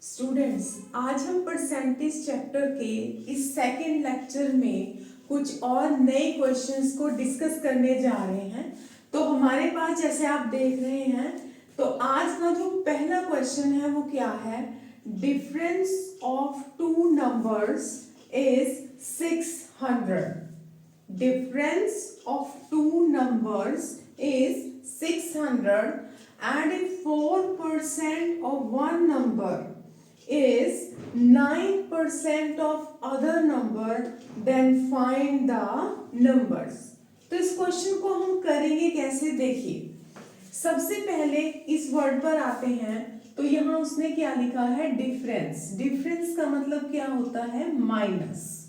Students, आज हम percentage chapter के इस सेकेंड लेक्चर में कुछ और नए क्वेश्चंस को डिस्कस करने जा रहे हैं। तो हमारे पास जैसे आप देख रहे हैं, तो आज का जो पहला क्वेश्चन है वो क्या है? Difference of two numbers is 600। Difference of two numbers is 600 and if 4% of one number is 9% of other number, then find the numbers. तो इस क्वेश्चन को हम करेंगे कैसे, देखिए। सबसे पहले इस वर्ड पर आते हैं, तो यहाँ उसने क्या लिखा है? डिफरेंस। डिफरेंस का मतलब क्या होता है? Minus.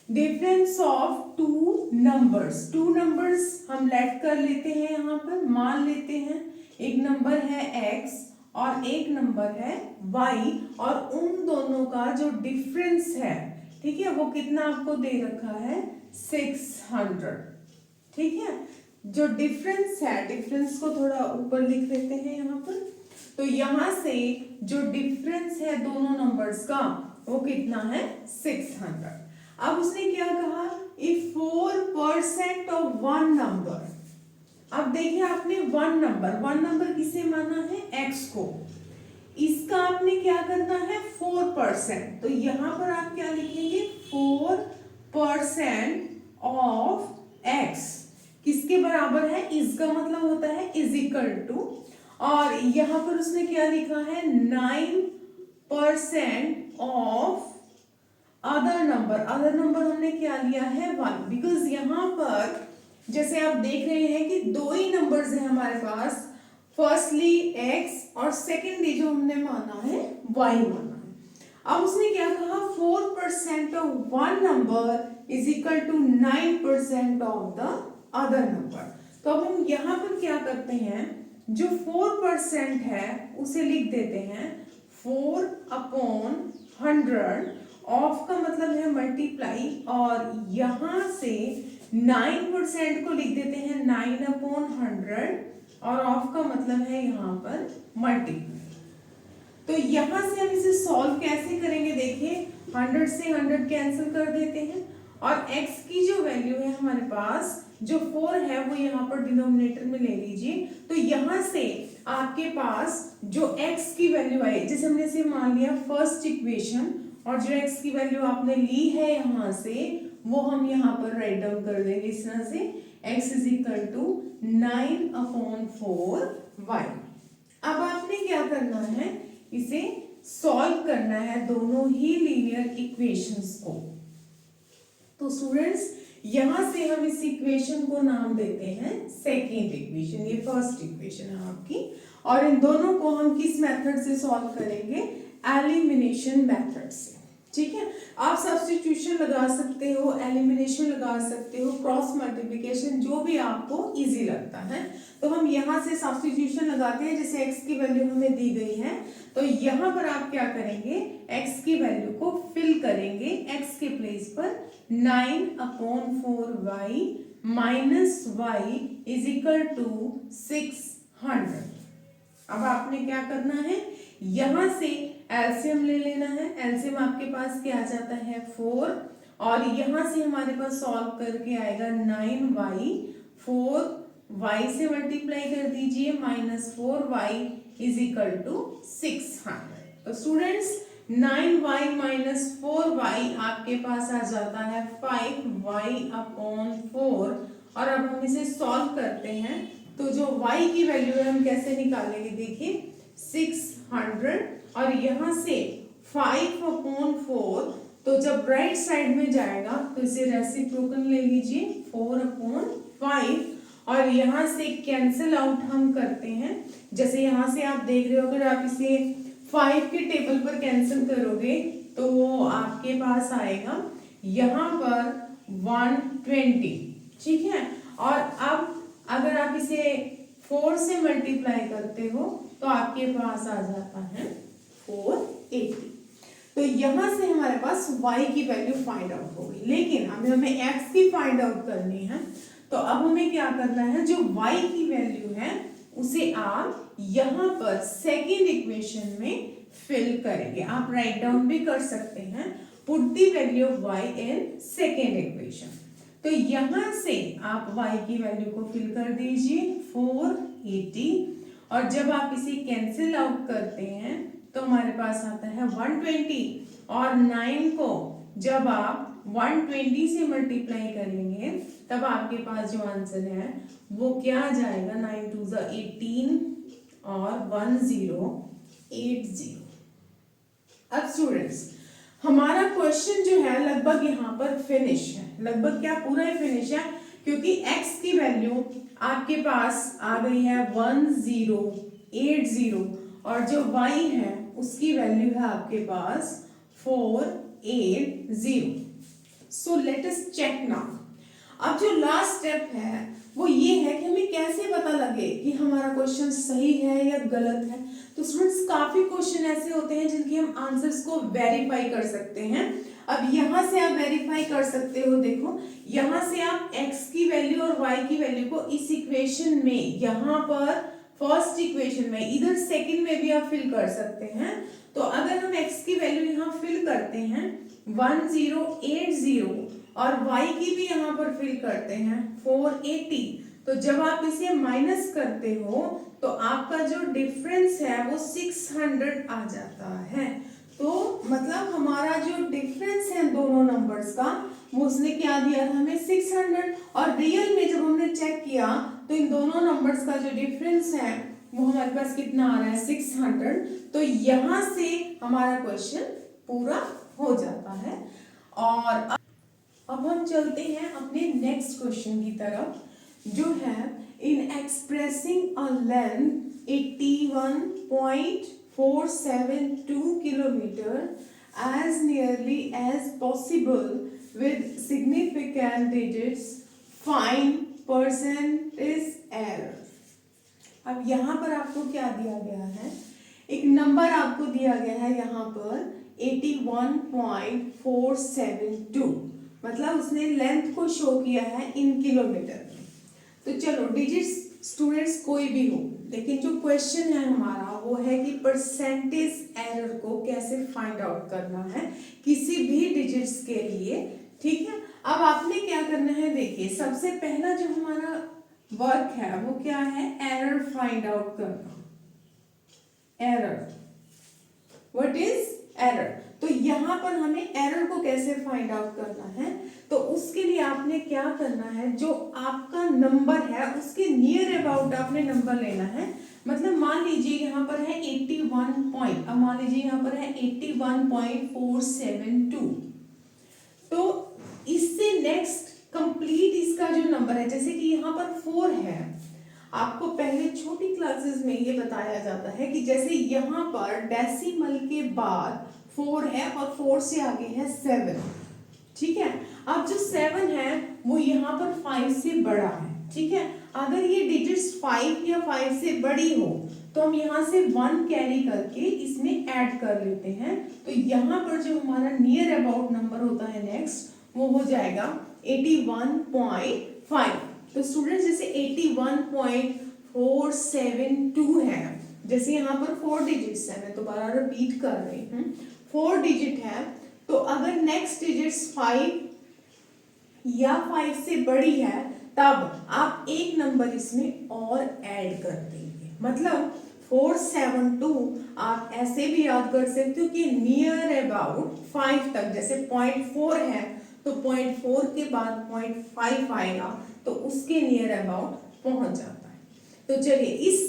Difference of two numbers. Two numbers हम लेट कर लेते हैं, यहाँ पर मान लेते हैं एक नंबर है x और एक नंबर है y, और उन दोनों का जो डिफरेंस है, ठीक है, वो कितना आपको दे रखा है? 600। ठीक है, जो डिफरेंस है, डिफरेंस को थोड़ा ऊपर लिख लेते हैं यहाँ पर। तो यहाँ से जो डिफरेंस है दोनों नंबर्स का, वो कितना है? 600। अब उसने क्या कहा? If 4% of one number. अब देखिए, आपने वन नंबर किसे माना है? x को। इसका आपने क्या करना है? 4%। तो यहां पर आप क्या लिखेंगे? 4% ऑफ x किसके बराबर है? इसका मतलब होता है इज इक्वल टू, और यहां पर उसने क्या लिखा है? 9% ऑफ अदर नंबर हमने क्या लिया है? 1, बिकॉज यहाँ पर जैसे आप देख रहे हैं कि दो ही नंबर्स हैं हमारे पास, फर्स्टली x और सेकेंडली जो हमने माना है y माना है। अब उसने क्या कहा? 4% of one number is equal to 9% of the other number. तो अब हम यहाँ पर क्या करते हैं? जो 4% है उसे लिख देते हैं 4/100। ऑफ का मतलब है मल्टीप्लाई, और यहां से 9% को लिख देते हैं 9/100, और ऑफ का मतलब है यहाँ पर मल्टीप्लाई। तो यहां से हम इसे सॉल्व कैसे करेंगे? देखिए, 100 से 100 कैंसिल कर देते हैं, और x की जो वैल्यू है हमारे पास, जो 4 है, वो यहाँ पर डिनोमिनेटर में ले लीजिए। तो यहां से आपके पास जो x की वैल्यू आई, जैसे हमने इसे मान लिया फर्स्ट इक्वेशन, और जो x की वैल्यू आपने ली है यहाँ से, वो हम यहाँ पर राइट डाउन कर देंगे इस तरह से, x is equal to 9/4y। अब आपने क्या करना है? इसे सॉल्व करना है, दोनों ही लीनियर इक्वेशंस को। तो स्टूडेंट्स, यहां से हम इस इक्वेशन को नाम देते हैं सेकेंड इक्वेशन, ये फर्स्ट इक्वेशन है आपकी, और इन दोनों को हम किस मेथड से सॉल्व करेंगे? एलिमिनेशन मेथड से। ठीक है, आप सब्स्टिट्यूशन लगा सकते हो, एलिमिनेशन लगा सकते हो, क्रॉस मल्टीप्लिकेशन, जो भी आपको इजी लगता है। तो हम यहाँ से सब्स्टिट्यूशन लगाते हैं। जैसे x की वैल्यू हमें दी गई है, तो यहाँ पर आप क्या करेंगे? x की वैल्यू को फिल करेंगे। x के प्लेस पर 9/4y minus y is equal to 600। अब आपने क्या करना है? यहां से एलसीएम ले लेना है। एलसीएम आपके पास क्या आ जाता है? 4, और यहां से हमारे पास सॉल्व करके आएगा 9y, 4y से मल्टीप्लाई कर दीजिए, minus 4y is equal to 600। तो स्टूडेंट्स, 9y माइनस 4y आपके पास आ जाता है 5y/4, और अब हम इसे सॉल्व करते हैं। तो जो y की वैल्यू है हम कैसे निकालेंगे? देखिए, 600, और यहाँ से 5/4, तो जब राइट साइड में जाएगा तो इसे रेसिप्रोकल ले लीजिए 4/5, और यहाँ से कैंसिल आउट हम करते हैं। जैसे यहाँ से आप देख रहे हो, अगर आप इसे 5 के टेबल पर कैंसिल करोगे तो वो आपके पास आएगा यहाँ पर 120। ठीक है, और अब अगर आप इसे 4 से मल्टीप्लाई करते हो तो आपके पास आ जाता है 480। तो यहां से हमारे पास y की वैल्यू फाइंड आउट होगी, लेकिन अभी हमें x की फाइंड आउट करनी है। तो अब हमें क्या करना है? जो y की वैल्यू है उसे आप यहां पर सेकेंड इक्वेशन में फिल करेंगे। आप राइट डाउन भी कर सकते हैं, put the value of y in second equation. तो यहां से आप y की वैल्यू को फिल कर दीजिए 480, और जब आप इसे कैंसिल आउट करते हैं तो हमारे पास आता है 120, और 9 को जब आप 120 से मल्टीप्लाई करेंगे तब आपके पास जो आंसर है वो क्या आ जाएगा, 9 2 18 और 1080। अब स्टूडेंट्स, हमारा क्वेश्चन जो है लगभग यहाँ पर फिनिश है, लगभग क्या पूरा ही फिनिश है, क्योंकि x की वैल्यू आपके पास आ गई है 1080, और जो y है उसकी वैल्यू है आपके पास 480। So let us check now. अब जो लास्ट स्टेप है वो ये है कि हमें कैसे पता लगे कि हमारा क्वेश्चन सही है या गलत है। तो स्टूडेंट्स, काफी क्वेश्चन ऐसे होते हैं जिनके हम आंसर्स को वेरीफाई कर सकते हैं। अब यहाँ से आप वेरीफाई कर सकते हो, देखो यहाँ से आप x की वैल्यू और y की वैल्यू को इस इक्वेशन में, यहाँ पर फर्स्ट इक्वेशन में, इधर सेकंड में भी आप फिल कर सकते हैं। तो अगर हम x की वैल्यू यहाँ फिल करते हैं 1080 और y की भी यहाँ पर फिल करते हैं 480, तो जब आप इसे माइनस करते हो तो आपका जो डिफरेंस है वो 600 आ जाता है। तो मतलब हमारा जो डिफरेंस है दोनों नंबर्स का वो उसने क्या दिया था हमें 600, और रियल में जब हमने चेक किया तो इन दोनों नंबर्स का जो डिफरेंस है वो हमारे पास कितना आ रहा है 600। तो यहाँ से हमारा क्वेश्चन पूरा हो जाता है। और अब हम चलते हैं अपने नेक्स्ट क्वेश्चन की तरफ, जो है इन expressing a length 81.472 kilometre as nearly as possible with significant digits, find percentage error। अब यहाँ पर आपको क्या दिया गया है, एक नंबर आपको दिया गया है यहाँ पर 81.472, मतलब उसने लेंथ को शो किया है इन किलोमीटर में। तो चलो डिजिट्स स्टूडेंट्स कोई भी हो, लेकिन जो क्वेश्चन है हमारा वो है कि परसेंटेज एरर को कैसे फाइंड आउट करना है किसी भी डिजिट्स के लिए, ठीक है। अब आपने क्या करना है, देखिए सबसे पहला जो हमारा वर्क है वो क्या है, एरर फाइंड आउट करना। Error, what is error? तो यहाँ पर हमें एरर को कैसे फाइंड आउट करना है, तो उसके लिए आपने क्या करना है, जो आपका नंबर है उसके नियर अबाउट आपने नंबर लेना है। मतलब मान लीजिए यहाँ पर है 81 पॉइंट, अब मान लीजिए यहाँ पर है 81.472, तो इससे नेक्स्ट कंप्लीट इसका जो नंबर है, जैसे कि यहाँ पर 4 है, आपको पहले छोटी क्लासेस में ये बताया जाता है कि जैसे यहाँ पर डेसिमल के बाद 4 है और 4 से आगे है 7, ठीक है। अब जो 7 है वो यहाँ पर 5 से बड़ा है, ठीक है। अगर ये डिजिट्स 5 या 5 से बड़ी हो तो हम यहाँ से 1 कैरी करके इसमें ऐड कर लेते हैं। तो यहाँ पर जो हमारा नियर अबाउट नंबर होता है नेक्स्ट, वो हो जाएगा 81.5। तो स्टूडेंट्स, जैसे 81.472 है, जैसे यहाँ पर 4 डिजिट्स है, मैं दोबारा रिपीट कर रही हूँ, 4 डिजिट है, तो अगर नेक्स्ट डिजिट्स 5 या 5 से बड़ी है तब आप एक नंबर इसमें और ऐड कर देंगे। मतलब 472 आप ऐसे भी याद कर सकते हो कि नियर अबाउट 5 तक, जैसे 0.4 है तो 0.4 के बाद 0.5 आएगा तो उसके नियर अबाउट पहुंच जाता है। तो चलिए इस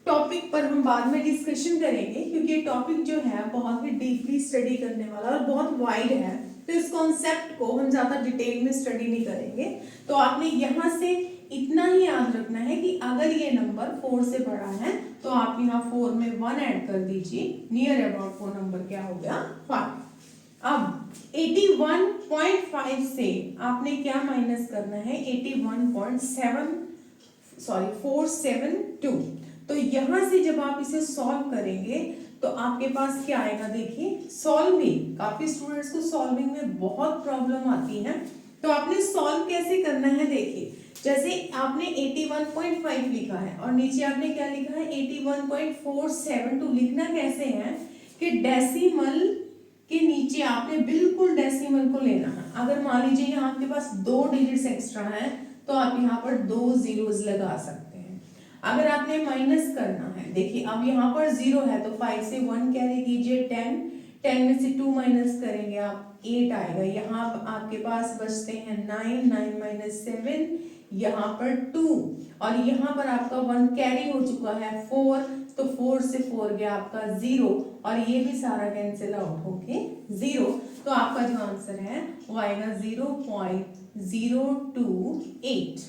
टॉपिक पर हम बाद में डिस्कशन करेंगे, क्योंकि ये टॉपिक जो है बहुत ही डीपली स्टडी करने वाला और बहुत वाइड है, तो इस कॉन्सेप्ट को हम ज्यादा डिटेल में स्टडी नहीं करेंगे। तो आपने यहाँ से इतना ही याद रखना है कि अगर ये नंबर 4 से बड़ा है तो आप यहाँ 4 में 1 ऐड कर दीजिए, नियर अबाउट वो नंबर क्या हो गया 5। अब 81.5 से आपने क्या माइनस करना है, 472। तो यहाँ से जब आप इसे सॉल्व करेंगे तो आपके पास क्या आएगा, देखिए सॉल्विंग, काफी स्टूडेंट्स को सॉल्विंग में बहुत प्रॉब्लम आती है। तो आपने सॉल्व कैसे करना है, देखिए जैसे आपने 81.5 लिखा है और नीचे आपने क्या लिखा है 81.472, लिखना कैसे है कि डेसिमल के नीचे आपने बिल्कुल डेसिमल को लेना है। अगर मान लीजिए यहाँ आपके पास 2 डिजिट्स एक्स्ट्रा है तो आप यहाँ पर 2 जीरोस लगा सकते हैं। अगर आपने माइनस करना है, देखिए अब यहाँ पर 0 है तो 5 से 1 कैरी कीजिए 10, 10 में से 2 माइनस करेंगे आप 8 आएगा। यहाँ आपके पास बचते हैं 9, 9 माइनस 7, यहाँ पर 2 और यहाँ पर आपका 1 कैरी हो चुका है 4, तो 4 से 4 गया आपका 0 और ये भी सारा कैंसिल आउट होके 0। तो आपका जो आंसर है वो आएगा 0.028।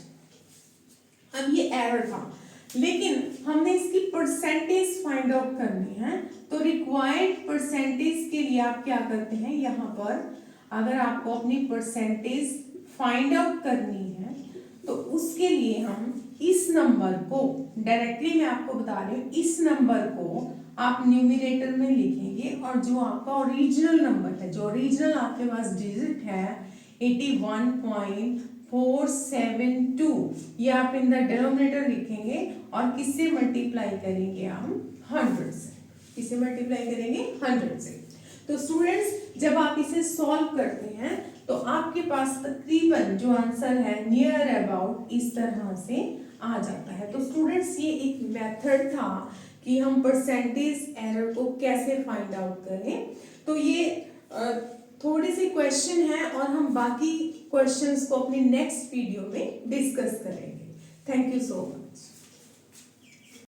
अब ये एरर था, लेकिन हमने इसकी परसेंटेज फाइंड आउट करनी है। तो रिक्वायर्ड परसेंटेज के लिए आप क्या करते हैं, यहाँ पर अगर आपको अपनी परसेंटेज फाइंड आउट करनी है तो उसके लिए हम इस नंबर को डायरेक्टली, मैं आपको बता रही हूँ, इस नंबर को आप न्यूमरेटर में लिखेंगे और जो आपका ओरिजिनल नंबर है, जो ओरिजिनल आपके पास डिजिट है 81.472, ये आप इन द डिनोमिनेटर लिखेंगे और किससे मल्टीप्लाई करेंगे हम 100 से। किससे मल्टीप्लाई करेंगे 100 से। तो स्टूडेंट्स जब आप इसे सॉल्व करते हैं तो आपके पास तकरीबन जो आंसर है नियर अबाउट इस तरह से आ जाता है। तो स्टूडेंट्स ये एक मेथड था कि हम परसेंटेज एरर को कैसे फाइंड आउट करें। तो ये थोड़े से क्वेश्चन हैं और हम बाकी क्वेश्चंस को अपनी नेक्स्ट वीडियो में डिस्कस करेंगे। Thank you so much.